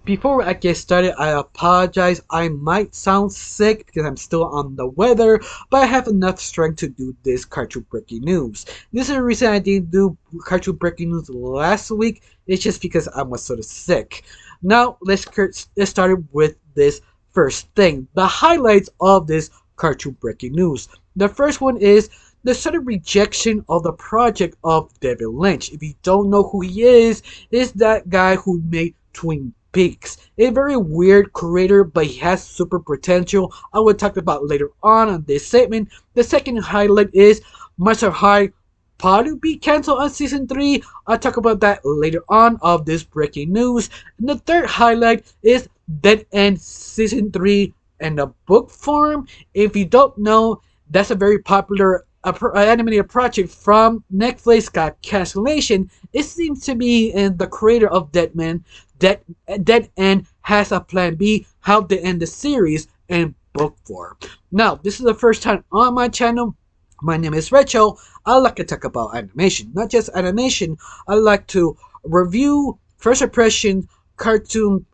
Before I get started, I apologize. I might sound sick because I'm still on the weather, but I have enough strength to do this cartoon breaking news. This is the reason I didn't do cartoon breaking news last week. It's just because I was sort of sick. Now let's start with this first thing. The highlights of this cartoon breaking news. The first one is the sudden rejection of the project of David Lynch. If you don't know who he is that guy who made Twin Peaks. A very weird creator, but he has super potential. I will talk about later on this segment. The second highlight is Monster High probably be canceled on season 3. I'll talk about that later on of this breaking news. And the third highlight is Dead End season 3 in the book form. If you don't know, that's a very popular animated project from Netflix got cancellation. It seems to me the creator of Dead End has a plan B how to end the series in book form. Now, this is the first time on my channel. My name is Rachel. I like to talk about animation. Not just animation, I like to review first impression cartoon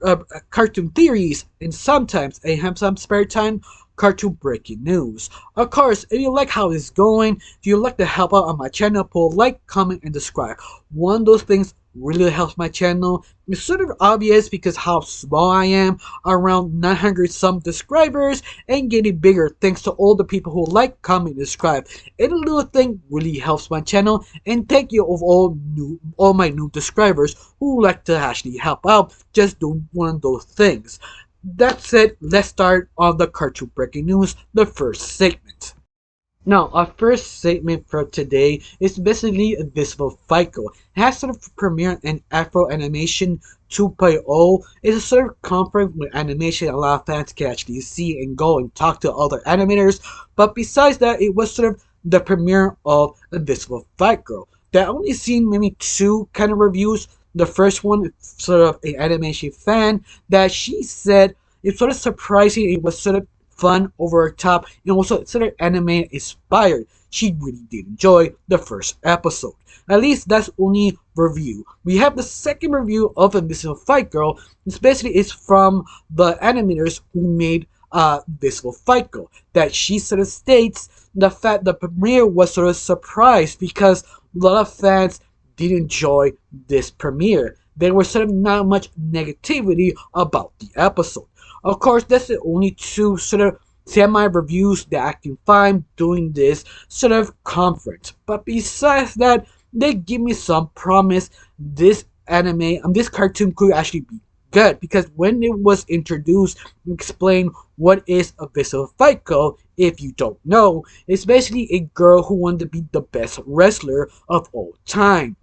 theories, and sometimes I have some spare time cartoon breaking news. Of course, if you like how it's going, if you like to help out on my channel, pull like, comment, and subscribe. One of those things really helps my channel. It's sort of obvious because how small I am, around 900 some subscribers, and getting bigger thanks to all the people who like, comment, and subscribe. And a little thing really helps my channel, and thank you of all my new subscribers who like to actually help out, just doing one of those things. That said, let's start on the cartoon breaking news, the first segment. Now, our first segment for today is basically Invisible Fico. It has sort of premiered in Afro Animation 2.0. It's a sort of conference with animation a lot of fans can actually see and go and talk to other animators. But besides that, it was sort of the premiere of Invisible Fico. That only seen maybe 2 kind of reviews. The first one, sort of an animation fan, that she said it's sort of surprising. It was sort of fun, over the top, and also sort of anime inspired. She really did enjoy the first episode. At least that's only review. We have the second review of Invisible Fight Girl. Especially it's from the animators who made Invisible Fight Girl. That she sort of states the fact the premiere was sort of surprised because a lot of fans did enjoy this premiere. There was sort of not much negativity about the episode. Of course, that's the only 2 sort of semi-reviews that I can find doing this sort of conference. But besides that, they give me some promise this this cartoon could actually be good. Because when it was introduced, explain what is a Invisible Fico, if you don't know, it's basically a girl who wanted to be the best wrestler of all time.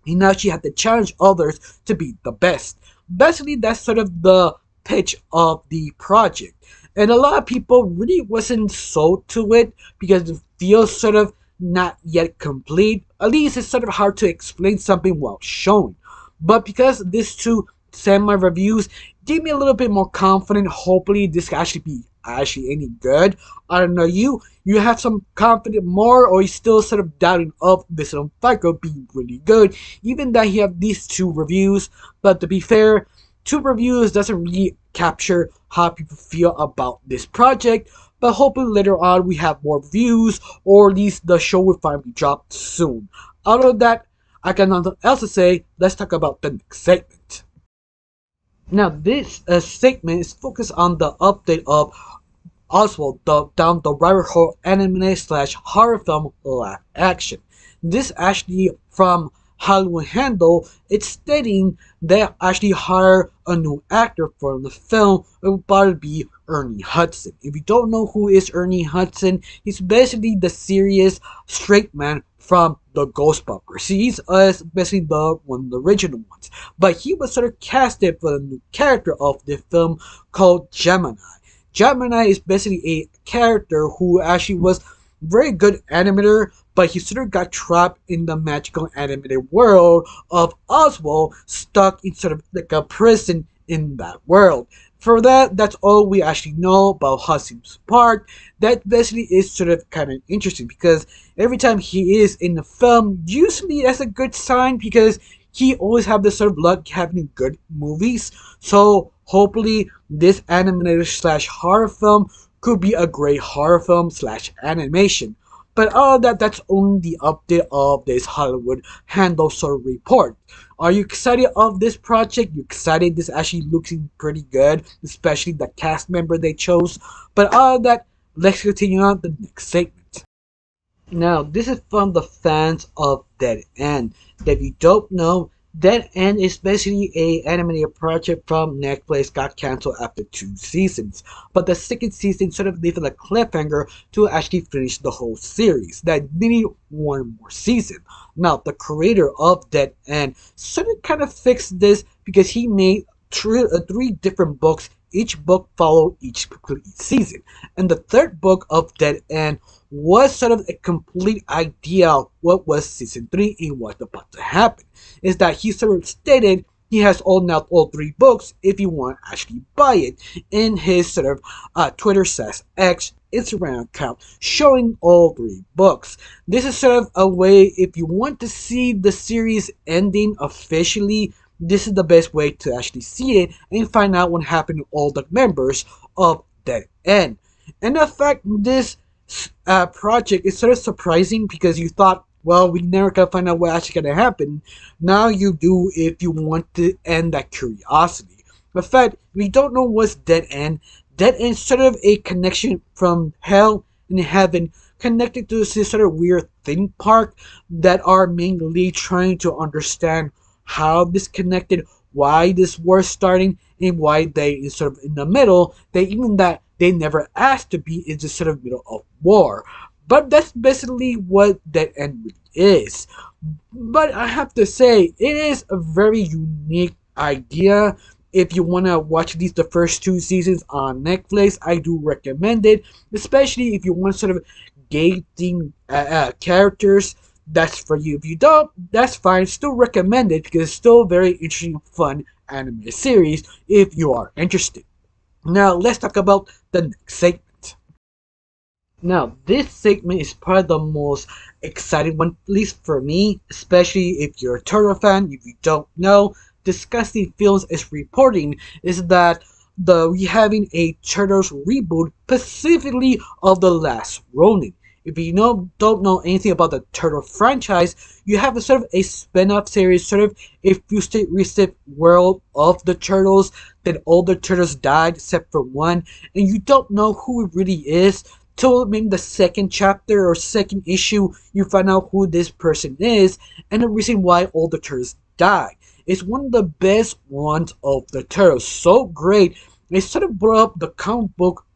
And now she had to challenge others to be the best. Basically, that's sort of the pitch of the project. And a lot of people really wasn't sold to it because it feels sort of not yet complete. At least it's sort of hard to explain something while showing. But because these 2 semi-reviews gave me a little bit more confident, hopefully this can actually be any good. I don't know, you have some confidence more, or you still sort of doubting of this Fico being really good, even that you have these 2 reviews. But to be fair, 2 reviews doesn't really capture how people feel about this project. But hopefully later on we have more reviews, or at least the show will finally drop soon. Out of that, I got nothing else to say. Let's talk about the next segment. Now, this segment is focused on the update of Oswald down the rabbit hole anime / horror film live action. This actually from Hollywood Handle. It's stating they actually hire a new actor for the film. It will probably be Ernie Hudson. If you don't know who is Ernie Hudson, he's basically the serious straight man from the Ghostbusters. He's basically one of the original ones. But he was sort of casted for the new character of the film called Gemini. Gemini is basically a character who actually was very good animator, but he sort of got trapped in the magical animated world of Oswald, stuck in sort of like a prison in that world. For that, that's all we actually know about Hudson's part. That basically is sort of kind of interesting because every time he is in the film, usually that's a good sign because he always have this sort of luck having good movies. So Hopefully, this animated slash horror film could be a great horror film slash animation. But all that, that's only the update of this Hollywood Handle sort of report. Are you excited of this project? You excited? This actually looking pretty good, especially the cast member they chose. But all that, let's continue on the next segment. Now, this is from the fans of Dead End. If you don't know, Dead End is basically a animated project from Netflix got canceled after 2 seasons. But the second season sort of leaves a cliffhanger to actually finish the whole series. That needed one more season. Now, the creator of Dead End sort of kind of fixed this because he made three different books. Each book followed each complete season. And the third book of Dead End was sort of a complete idea of what was season 3 and what's about to happen. Is that he sort of stated he has all 3 books if you want to actually buy it in his sort of Twitter says X Instagram account showing all 3 books. This is sort of a way if you want to see the series ending officially, this is the best way to actually see it and find out what happened to all the members of Dead End. And in fact, this project is sort of surprising because you thought, well, we never gonna find out what actually gonna happen. Now you do if you want to end that curiosity. In fact, we don't know what's Dead End. Dead End is sort of a connection from hell and heaven connected to this sort of weird theme park that are mainly trying to understand how this connected, why this war is starting, and why they is sort of in the middle. They even that they never asked to be in the sort of middle of war. But that's basically what Dead End really is. But I have to say, it is a very unique idea. If you want to watch at least the first 2 seasons on Netflix, I do recommend it. Especially if you want sort of gating characters, that's for you. If you don't, that's fine. Still recommend it because it's still very interesting, fun anime series if you are interested. Now let's talk about the next segment. Now, this segment is probably the most exciting one, at least for me, especially if you're a Turtle fan. If you don't know, Disgusting Films is reporting is that we having a Turtles reboot, specifically of the last Ronin. If you don't know anything about the Turtle franchise, you have a sort of a spin-off series, sort of a futuristic world of the Turtles. Then all the Turtles died except for one, and you don't know who it really is till maybe the second chapter or second issue. You find out who this person is and the reason why all the Turtles died. It's one of the best ones of the Turtles. So great. It sort of brought up the comic book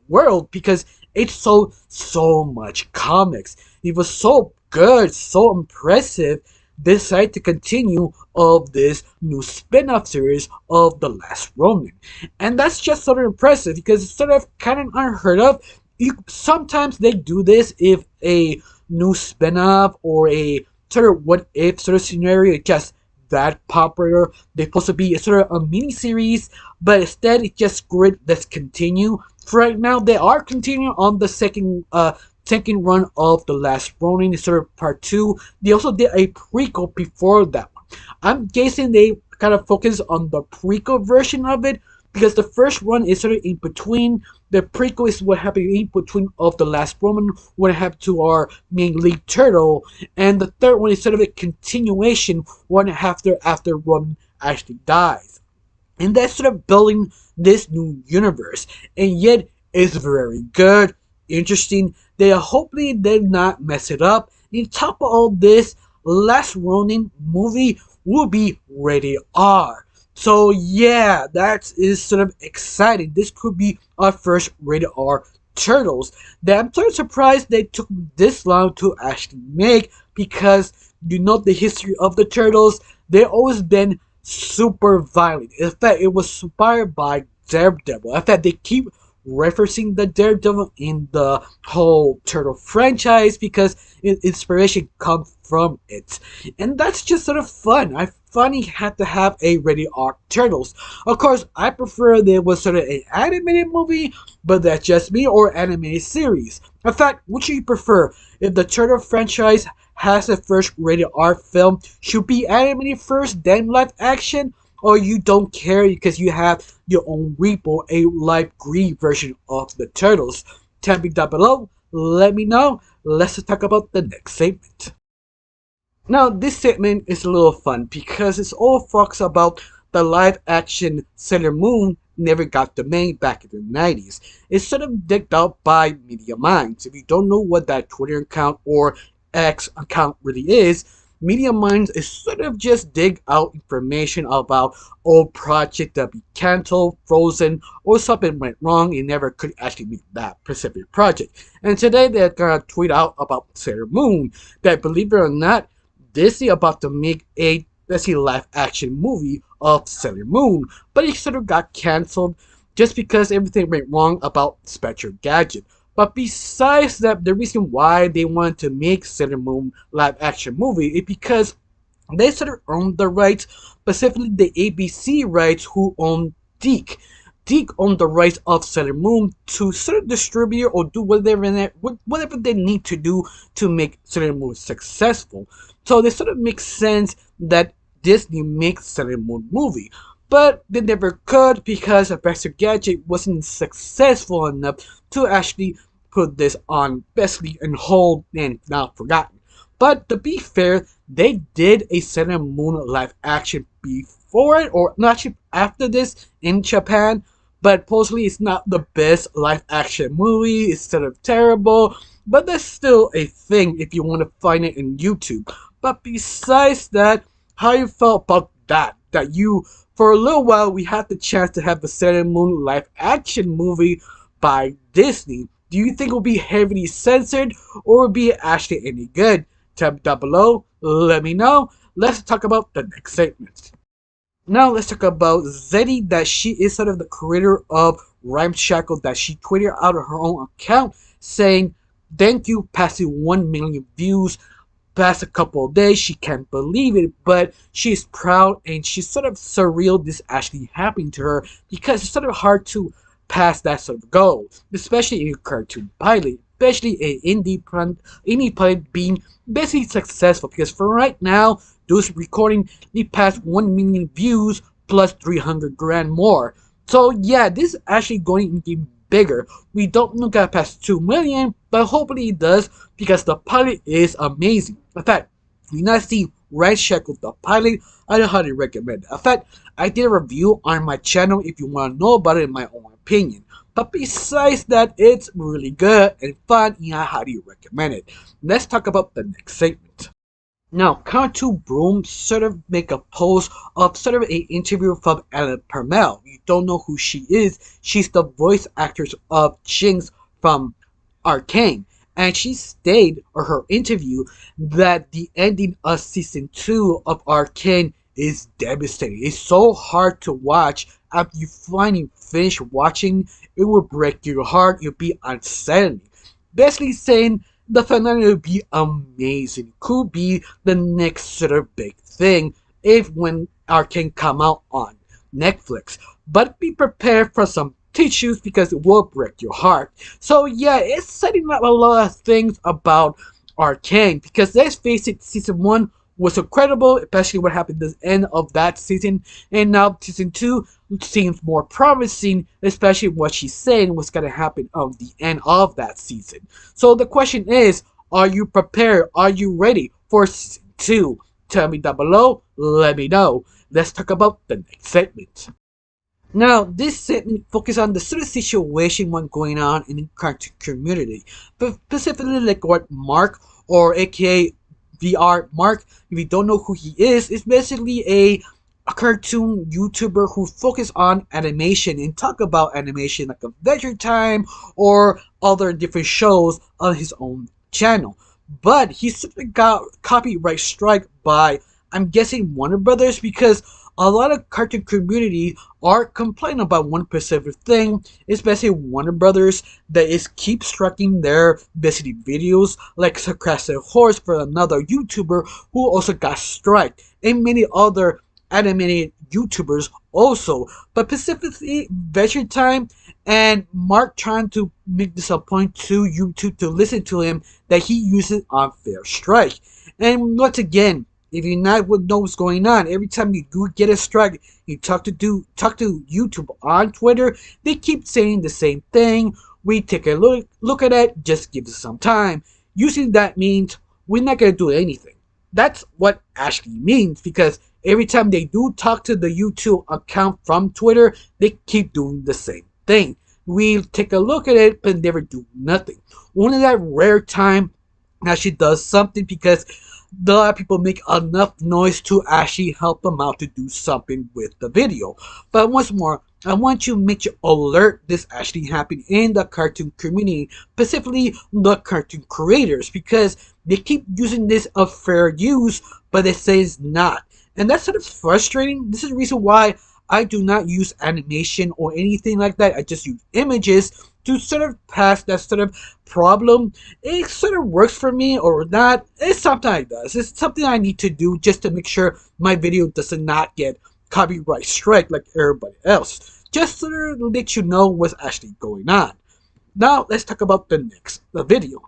world because it sold so much comics. It was so good, so impressive. They decided to continue of this new spin-off series of The Last Ronin. And that's just sort of impressive because it's sort of kind of unheard of. Sometimes they do this if a new spin-off or a sort of what if sort of scenario is just that popular. They're supposed to be a sort of a mini series, but instead it's just great. Let's continue. For right now, they are continuing on the second run of The Last Ronin, sort of part 2. They also did a prequel before that one. I'm guessing they kind of focus on the prequel version of it because the first one is sort of in between. The prequel is what happened in between of The Last Ronin, what happened to our main lead Turtle, and the third one is sort of a continuation one after Ronin actually dies. And that's sort of building this new universe. And yet, it's very good, interesting. They hopefully did not mess it up. On top of all this, Last Ronin movie will be rated R. So yeah, that is sort of exciting. This could be our first rated R Turtles. That I'm sort of surprised they took this long to actually make because you know the history of the Turtles. They've always been super violent. In fact, it was inspired by Daredevil. In fact, they keep referencing the Daredevil in the whole Turtle franchise because inspiration comes from it. And that's just sort of fun. I finally had to have a rated R Turtles. Of course, I prefer there was sort of an animated movie, but that's just me, or animated series. In fact, which do you prefer? If the Turtle franchise has a first rated R film, should be animated first, then live action? or you don't care because you have your own Reaper, a live green version of the Turtles? Tell me down below, let me know. Let's talk about the next segment. Now, this segment is a little fun because it's all talks about the live action Sailor Moon never got the main back in the 90s. It's sort of digged out by Media Minds. If you don't know what that Twitter account or X account really is, Media Minds is sort of just dig out information about old project that be cancelled, frozen, or something went wrong and never could actually meet that specific project. And today they're gonna tweet out about Sailor Moon that, believe it or not, Disney about to make a, let's see, live action movie of Sailor Moon, but it sort of got cancelled just because everything went wrong about Spectre Gadget. But besides that, the reason why they wanted to make Sailor Moon live action movie is because they sort of owned the rights, specifically the ABC rights, who own Deke. Deke owned the rights of Sailor Moon to sort of distribute or do whatever they need to do to make Sailor Moon successful. So it sort of makes sense that Disney makes Sailor Moon movie. But they never could because Professor Gadget wasn't successful enough to actually put this on basically on hold and now forgotten. But to be fair, they did a Sailor Moon live action before it, or not actually after this in Japan. But supposedly it's not the best live action movie. It's sort of terrible, but that's still a thing if you want to find it in YouTube. But besides that, how you felt about that? That you, for a little while, we had the chance to have the Sailor Moon live action movie by Disney. Do you think it will be heavily censored or will be actually any good? Tell me down below, let me know. Let's talk about the next segment. Now let's talk about Zeddy, that she is sort of the creator of Rhyme Shackle, that she tweeted out of her own account saying, "Thank you, passing 1 million views. Past a couple of days, she can't believe it, but she's proud and she's sort of surreal this actually happening to her because it's sort of hard to pass that sort of goal, especially in a cartoon pilot, especially an indie pilot being basically successful because for right now, those recording they passed 1 million views plus 300 grand more. So yeah, this is actually going to be bigger. We don't look at past 2 million, but hopefully it does because the pilot is amazing. In fact, if you not see Red Shackle the pilot, I highly recommend it. In fact, I did a review on my channel if you want to know about it in my own opinion. But besides that, it's really good and fun and I highly recommend it. Let's talk about the next segment. Now, Cartoon Broom sort of make a post of sort of an interview from Ellen Permel. You don't know who she is. She's the voice actress of Jinx from Arcane. And she stated in her interview that the ending of season 2 of Arcane is devastating. It's so hard to watch. After you finally finish watching, it will break your heart. It'll be unsettling. Basically saying the finale would be amazing. Could be the next sort of big thing if when Arcane come out on Netflix. But be prepared for some tissues because it will break your heart. So yeah, it's setting up a lot of things about Arcane because let's face it, season 1 was incredible, especially what happened at the end of that season, and now season 2 seems more promising, especially what she's saying what's going to happen at the end of that season. So the question is, are you prepared? Are you ready for season 2? Tell me down below, let me know. Let's talk about the next segment. Now, this segment focuses on the sort of situation what's going on in the cartoon community, but specifically like what Mark, or aka VR Mark, if you don't know who he is basically a cartoon YouTuber who focus on animation and talk about animation like Adventure Time or other different shows on his own channel. But he simply got copyright strike by, I'm guessing, Warner Brothers, because a lot of cartoon community are complaining about one specific thing, especially Warner Brothers, that is keep striking their basically videos, like Sarcastic Horse for another YouTuber who also got striked, and many other animated YouTubers also, but specifically Adventure Time and Mark trying to make this a point to YouTube to listen to him that he uses unfair strike. And once again, If you not would know what's going on, every time you do get a strike, you talk to YouTube on Twitter, they keep saying the same thing. We take a look at it, just give us some time. Usually that means we're not gonna do anything. That's what actually means because every time they do talk to the YouTube account from Twitter, they keep doing the same thing. We take a look at it but never do nothing. Only that rare time that she does something because a lot of people make enough noise to actually help them out to do something with the video. But once more, I want you to make you alert this actually happened in the cartoon community, specifically the cartoon creators, because they keep using this of fair use, but they say it's not. And that's sort of frustrating. This is the reason why I do not use animation or anything like that. I just use images to sort of pass that sort of problem. It sort of works for me or not. It's something it does. It's something I need to do just to make sure my video does not get copyright strike like everybody else. Just sort of let you know what's actually going on. Now let's talk about the video.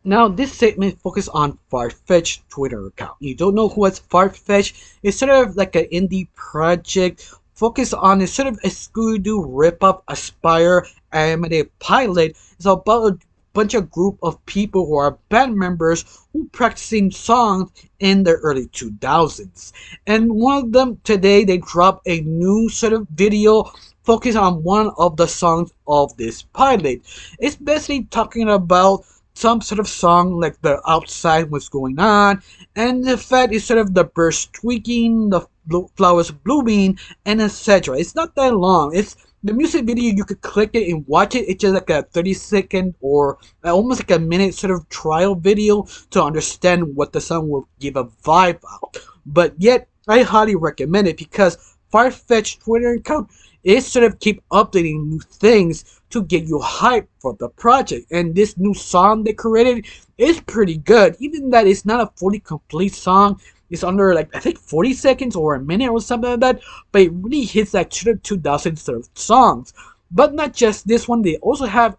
Now, this segment focuses on Farfetch Twitter account. You don't know who is Farfetch? It's sort of like an indie project focused on a sort of a Scooby-Doo rip-off Aspire animated pilot. It's about a bunch of group of people who are band members who practicing songs in the early 2000s. And one of them today, they dropped a new sort of video focused on one of the songs of this pilot. It's basically talking about some sort of song like the outside what's going on, and the fact is sort of the birds tweaking, the flowers blooming, and etc. It's not that long. It's the music video. You could click it and watch it. It's just like a 30-second or almost like a minute sort of trial video to understand what the song will give a vibe out. But yet, I highly recommend it because Farfetch Twitter account is sort of keep updating new things to get you hyped for the project. And this new song they created is pretty good. Even that it's not a fully complete song. It's under like I think 40 seconds or a minute or something like that. But it really hits that 2000 sort of songs. But not just this one. They also have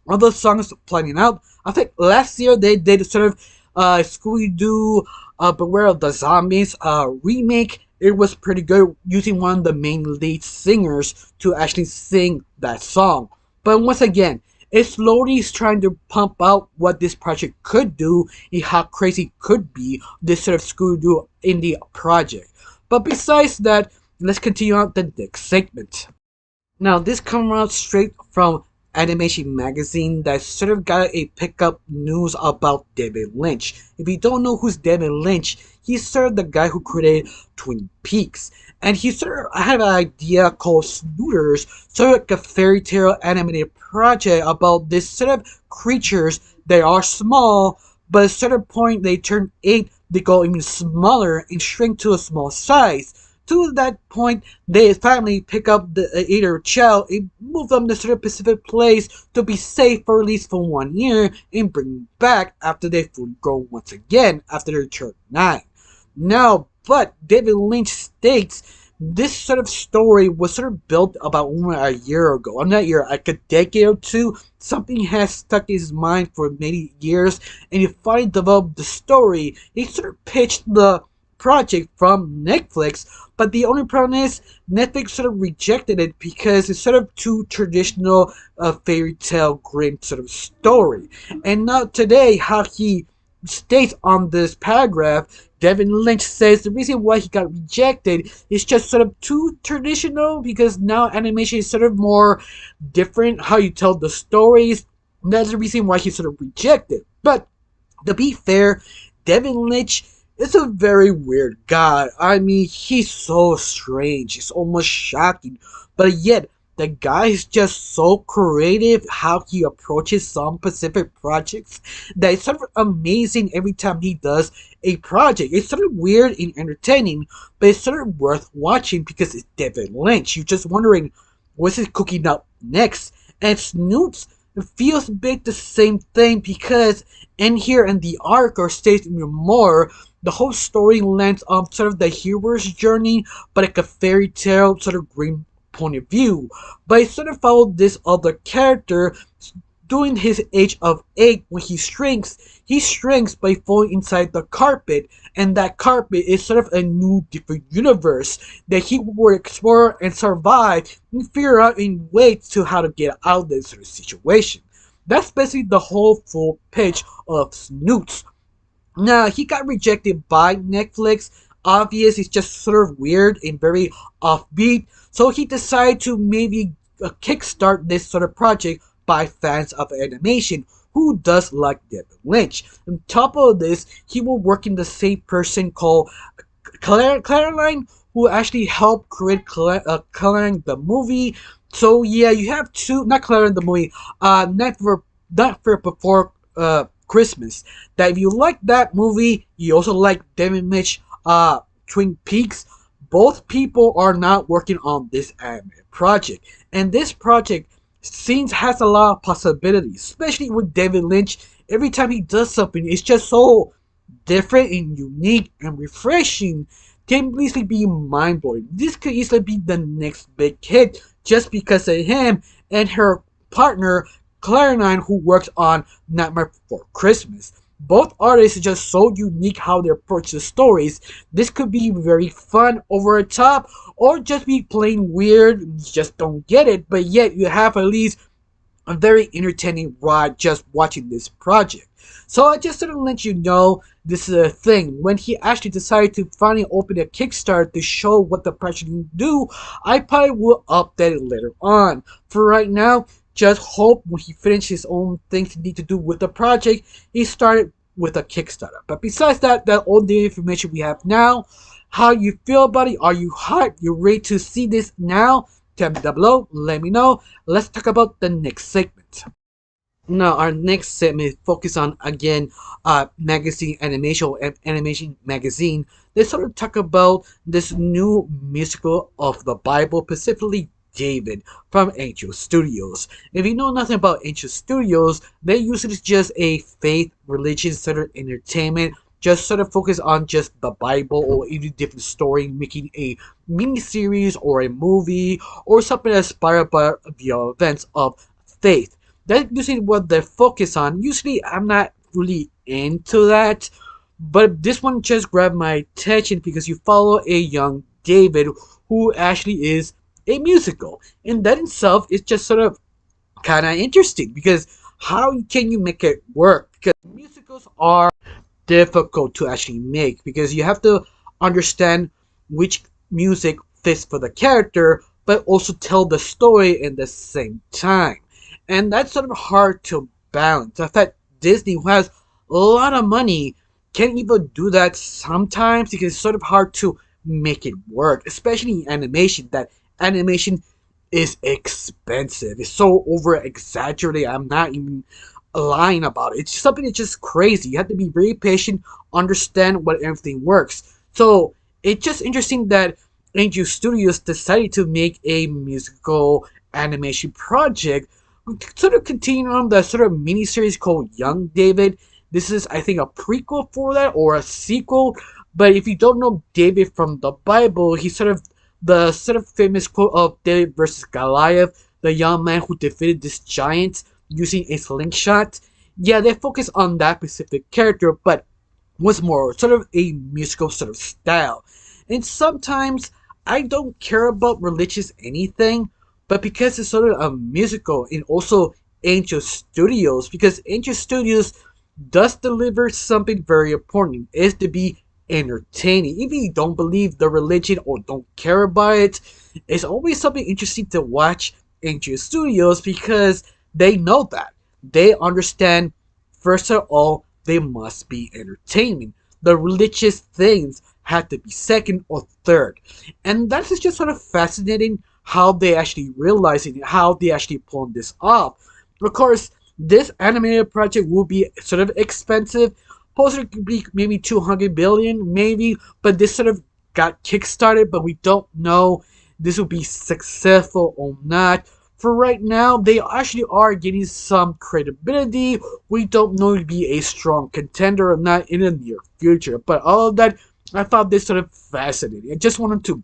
other songs planning out. I think last year they did sort of Scooby-Doo Beware of the Zombies remake. It was pretty good using one of the main lead singers to actually sing that song. But once again, it slowly is trying to pump out what this project could do and how crazy could be this sort of Scooby-Doo indie project. But besides that, let's continue on the next segment. Now, this comes out straight from Animation Magazine that sort of got a pickup news about David Lynch. If you don't know who's David Lynch, he's sort of the guy who created Twin Peaks. And he sort of had an idea called Snooters, sort of like a fairy tale animated project about this sort of creatures. They are small, but at a certain point they turn 8, they go even smaller and shrink to a small size. To that point, their family pick up the either child and move them to a certain specific place to be safe for at least for 1 year and bring them back after they fully grow once again after they turn 9. Now, but David Lynch states this sort of story was sort of built about a year ago. Not a year, like a decade or two. Something has stuck in his mind for many years, and he finally developed the story. He sort of pitched the project from Netflix, but the only problem is Netflix sort of rejected it because it's sort of too traditional fairy tale grim sort of story. And now today, how he states on this paragraph, Devin Lynch says the reason why he got rejected is just sort of too traditional because now animation is sort of more different how you tell the stories. And that's the reason why he sort of rejected. But to be fair, Devin Lynch is a very weird guy. I mean, he's so strange. It's almost shocking. But yet, the guy is just so creative how he approaches some specific projects that it's sort of amazing every time he does a project. It's sort of weird and entertaining, but it's sort of worth watching because it's David Lynch. You're just wondering, what's he cooking up next? And Snoots feels a bit the same thing because in here in the arc or stage even more, the whole story lands on sort of the hero's journey, but like a fairy tale sort of green point of view. But it sort of followed this other character during his age of 8, when he shrinks by falling inside the carpet, and that carpet is sort of a new, different universe that he will explore and survive and figure out in ways to how to get out of this sort of situation. That's basically the whole full pitch of Snoots. Now, he got rejected by Netflix. Obvious, it's just sort of weird and very offbeat. So he decided to maybe kickstart this sort of project by fans of animation who does like David Lynch. On top of this, he will work in the same person called Caroline, who actually helped create Caroline the movie. So yeah, you have two, not Caroline the movie, not for before Christmas. That if you like that movie, you also like David Lynch, Twin Peaks. Both people are not working on this anime project, and this project seems has a lot of possibilities, especially with David Lynch. Every time he does something, it's just so different and unique and refreshing can easily be mind blowing. This could easily be the next big hit just because of him and her partner, Clarinine, who works on Nightmare Before Christmas. Both artists are just so unique how they approach the stories. This could be very fun, over the top, or just be plain weird. You just don't get it, but yet you have at least a very entertaining ride just watching this project. So I just sort of let you know this is a thing. When he actually decided to finally open a Kickstarter to show what the project can do, I probably will update it later on. For right now, just hope when he finishes his own things he need to do with the project, he started with a Kickstarter. But besides that, that's all the information we have now. How you feel about it? Are you hyped? You ready to see this now? Tell me down below. Let me know. Let's talk about the next segment. Now, our next segment focus on again, magazine animation or animation magazine. They sort of talk about this new musical of the Bible, specifically David from Angel Studios. If you know nothing about Angel Studios, they usually just a faith, religion centered entertainment. Just sort of focus on just the Bible or any different story, making a mini series or a movie or something inspired by the events of faith. That's usually what they focus on. Usually, I'm not really into that, but this one just grabbed my attention because you follow a young David who actually is a musical, and that itself is just sort of kind of interesting because how can you make it work? Because musicals are difficult to actually make because you have to understand which music fits for the character, but also tell the story in the same time. And that's sort of hard to balance. The fact Disney, who has a lot of money, can't even do that sometimes because it's sort of hard to make it work, especially in animation. That animation is expensive. It's so over exaggerated. I'm not even lying about it. It's something that's just crazy. You have to be very patient, understand what everything works. So it's just interesting that Angel Studios decided to make a musical animation project, sort of continuing on the sort of miniseries called Young David. This is, I think, a prequel for that or a sequel. But if you don't know David from the Bible, he's sort of the sort of famous quote of David versus Goliath, the young man who defeated this giant using a slingshot. Yeah, they focus on that specific character, but was more sort of a musical sort of style. And sometimes I don't care about religious anything, but because it's sort of a musical, and also Angel Studios, because Angel Studios does deliver something very important, is to be entertaining. Even if you don't believe the religion or don't care about it, it's always something interesting to watch Angel Studios because they know that. They understand, first of all, they must be entertaining. The religious things have to be second or third. And that is just sort of fascinating how they actually realize it, how they actually pull this off. Of course, this animated project will be sort of expensive. Supposedly could be maybe 200 billion, maybe, but this sort of got kickstarted, but we don't know this will be successful or not. For right now, they actually are getting some credibility. We don't know to be a strong contender or not in the near future. But all of that, I found this sort of fascinating. I just wanted to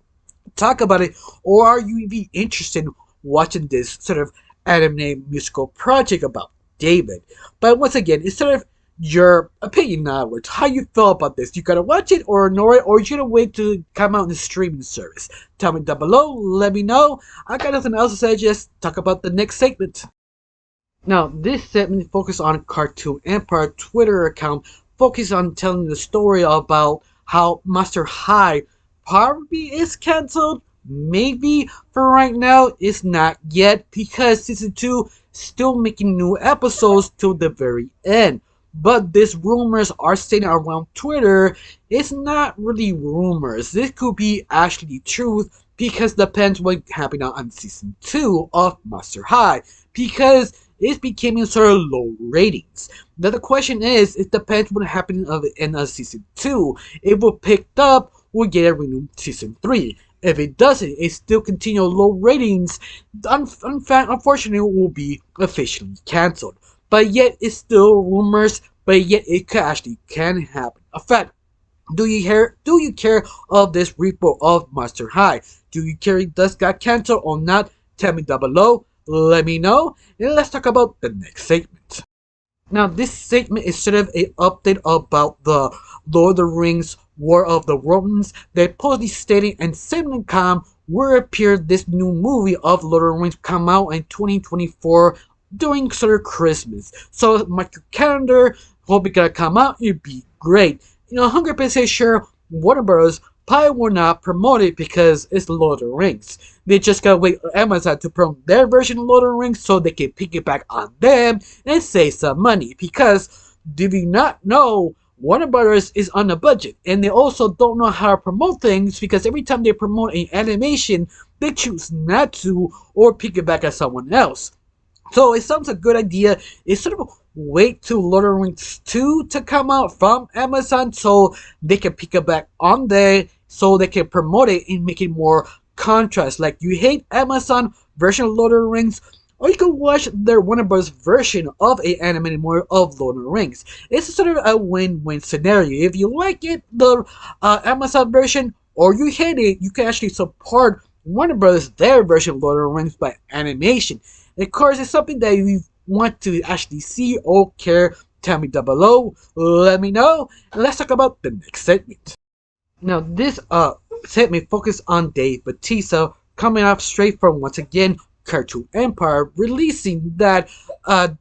talk about it. Or are you even interested in watching this sort of anime musical project about? David. But once again, it's sort of your opinion now. How you feel about this? You gotta watch it or ignore it, or you gotta wait to come out in the streaming service. Tell me down below. Let me know. I got nothing else to say. Just talk about the next segment. Now, this segment focuses on Cartoon Empire Twitter account, focus on telling the story about how Master High probably is cancelled. Maybe for right now, it's not yet because season 2 still making new episodes till the very end. But these rumors are staying around Twitter. It's not really rumors. This could be actually truth because depends what happened on season 2 of Master High. Because it's becoming sort of low ratings. Now the question is, it depends what happened in season 2. If it picked up, we'll get a renewed season 3. If it doesn't, it still continue low ratings, unfortunately it will be officially cancelled. But yet it's still rumors, but yet it could actually can happen. In fact, do you care of this report of Master High? Do you care it does got cancelled or not? Tell me down below. Let me know. And let's talk about the next segment. Now, this segment is sort of an update about the Lord of the Rings War of the Romans. They posted stating and Simon.com will appear this new movie of Lord of the Rings come out in 2024 during sort of Christmas. So mark your calendar. Hope it's gonna come out. It'd be great. 100% sure Warner Bros. Probably will not promote it because it's Lord of the Rings. They just gotta wait for Amazon to promote their version of Lord of the Rings so they can piggyback on them and save some money. Because, did you not know, Warner Brothers is on a budget and they also don't know how to promote things because every time they promote an animation, they choose not to or piggyback on someone else. So it sounds a good idea. It's sort of wait till Lord of the Rings 2 to come out from Amazon so they can pick it back on there so they can promote it and make it more contrast. Like you hate Amazon version of Lord of the Rings, or you can watch their Warner Bros. Version of a animated movie of Lord of the Rings. It's sort of a win-win scenario. If you like it, the Amazon version, or you hate it, you can actually support Warner Bros. Their version of Lord of the Rings by animation. Of course, it's something that you want to actually see or care. Tell me down below. Let me know. And let's talk about the next segment. Now, this segment focused on Dave Bautista coming off straight from, once again, Cartoon Empire, releasing that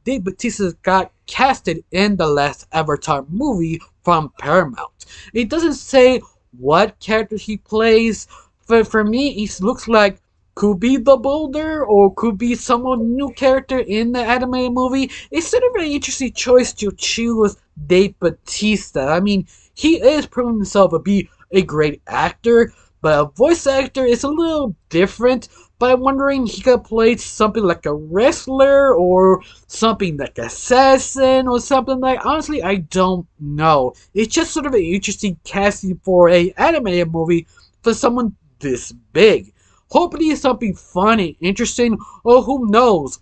Dave Bautista got casted in the last Avatar movie from Paramount. It doesn't say what character he plays, but for me, he looks like could be the Boulder or could be someone new character in the animated movie. It's sort of an interesting choice to choose Dave Bautista. I mean, he is proving himself to be a great actor, but a voice actor is a little different. But I'm wondering he could play something like a wrestler or something like assassin or something like. Honestly, I don't know. It's just sort of an interesting casting for a animated movie for someone this big. Hopefully it's something fun and interesting, or who knows,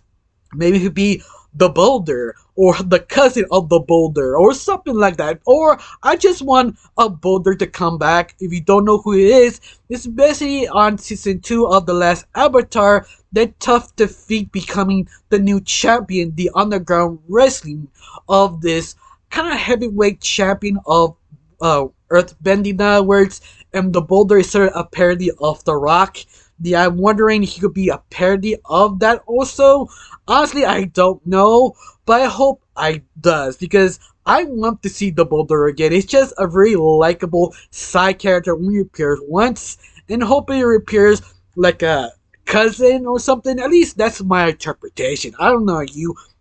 maybe it could be the Boulder, or the cousin of the Boulder, or something like that. Or I just want a Boulder to come back. If you don't know who it is, it's basically on season 2 of The Last Avatar, that tough defeat becoming the new champion, the underground wrestling of this kind of heavyweight champion of earthbending words, and the Boulder is sort of a parody of The Rock. Yeah, I'm wondering he could be a parody of that also. Honestly, I don't know, but I hope I does because I want to see the Boulder again. It's just a very likable side character when he appears once, and hopefully he appears like a cousin or something. At least that's my interpretation. I don't know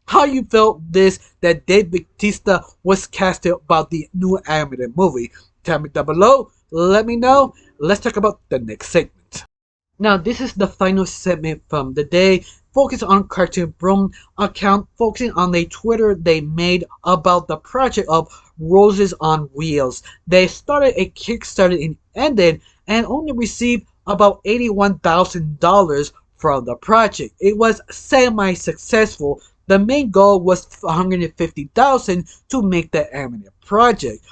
how you felt this that Dave Bautista was casted about the new animated movie. Tell me down below. Let me know. Let's talk about the next segment. Now, this is the final segment from the day. Focus on Cartoon Broom account, focusing on the Twitter they made about the project of Roses on Wheels. They started a Kickstarter and ended and only received about $81,000 from the project. It was semi-successful. The main goal was $150,000 to make the animated project.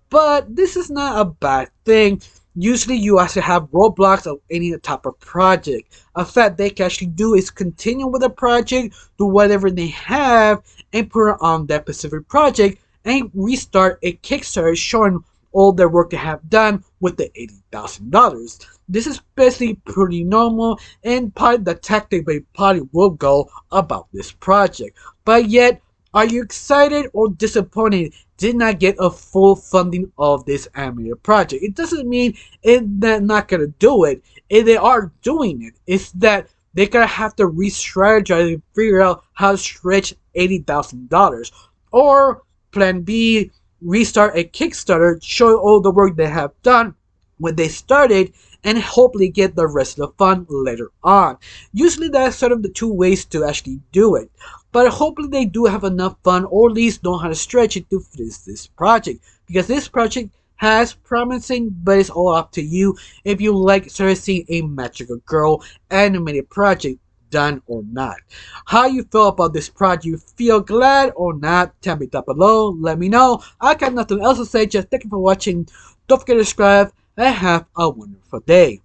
But this is not a bad thing. Usually you actually have roadblocks of any type of project. A fact they can actually do is continue with the project, do whatever they have, and put it on that specific project, and restart a Kickstarter showing all their work they have done with the $80,000. This is basically pretty normal and part of the tactic they probably will go about this project. But yet, are you excited or disappointed did not get a full funding of this animated project? It doesn't mean they're not gonna do it. They are doing it. It's that they're gonna have to re-strategize and figure out how to stretch $80,000. Or plan B, restart a Kickstarter, show all the work they have done when they started, and hopefully get the rest of the fund later on. Usually that's sort of the two ways to actually do it. But hopefully they do have enough fun, or at least know how to stretch it to finish this project. Because this project has promising, but it's all up to you if you like sort of seeing a magical girl animated project done or not. How you feel about this project? You feel glad or not? Tell me down below. Let me know. I got nothing else to say. Just thank you for watching. Don't forget to subscribe and have a wonderful day.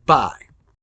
Bye.